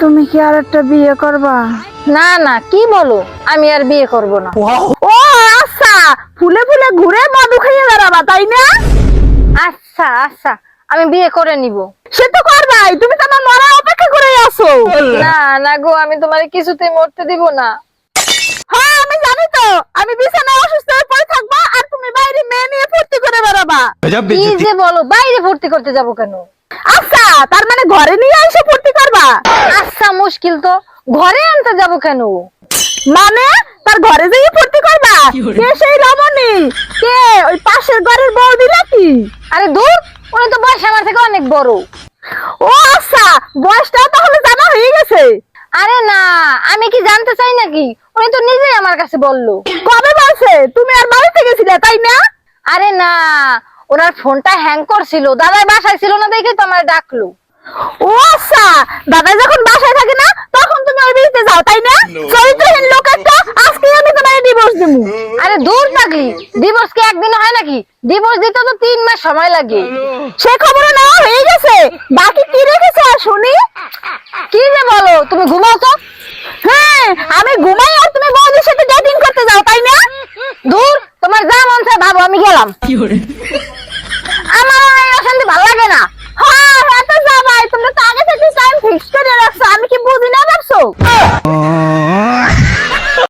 তুমি কি আর একটা বিয়ে করবা? না না, কি বলো, আমি আর বিয়ে করব না। ও আচ্ছা, ফুলে ফুলে ঘুরে মধু খাইয়ে বেড়াবা তাই না? আচ্ছা আচ্ছা, আমি বিয়ে করে নিব। সে তো করবাই, তুমি তো আমার মরার অপেক্ষা করে আছো। না না গো, আমি তোমারে কিছুতেই মরতে দিব না। হ্যাঁ আমি জানি তো, আমি বিছানায় অসুস্থ হয়ে পড়ে থাকবো আর তুমি বাইরে মেয়ে নিয়ে ফুর্তি করে বেড়াবা। কি যে বলো, বাইরে ভর্তি করতে যাব কেন? আচ্ছা, তার মানে ঘরে নিয়ে এসে ফুর্তি করবা? আচ্ছা, মুশকিল তো, ঘরে আনতে যাব কেন? মানে তার ঘরে যেয়ে ফুর্তি করবা? কে সেই রমণী? কে ওই পাশের ঘরের বৌদি নাকি? আরে দূর, উনি তো বয়স আমার থেকে অনেক বড়। ও আচ্ছা, বয়সটাও তাহলে জানা হয়ে গেছে। আরে না, আমি কি জানতে চাই নাকি? উনি তো নিজেই আমার কাছে বললো। কবে বলছে? তুমি আর বাড়িতে গেছিলে তাই না? আরে না, ওনার ফোনটা হ্যাং করছিল, দাদার বাসায় ছিল না দেখে তো আমার ডাকলো। ও আচ্ছা, দাদা যখন বাসায় থাকে না তখন তুমি ওই বাড়িতে যাও তাই না? চরিত্রহীন লোক একটা, আজকে আমি তোমায় ডিভোর্স দেবো। আরে দূর পাগলি, ডিভোর্স কি একদিনে হয় নাকি? ডিভোর্স দিতে তো 3 মাস সময় লাগে। সে খবর নেওয়া হয়ে গেছে, বাকি কি রেখেছে আর শুনি? কি যে বলো, তুমি ঘুমাও তো। হ্যাঁ আমি ঘুমাই আর তুমি বৌদির সাথে ডেটিং করতে যাও তাই না? দূর, তোমার যা মন চায় ভাবো, আমি গেলাম।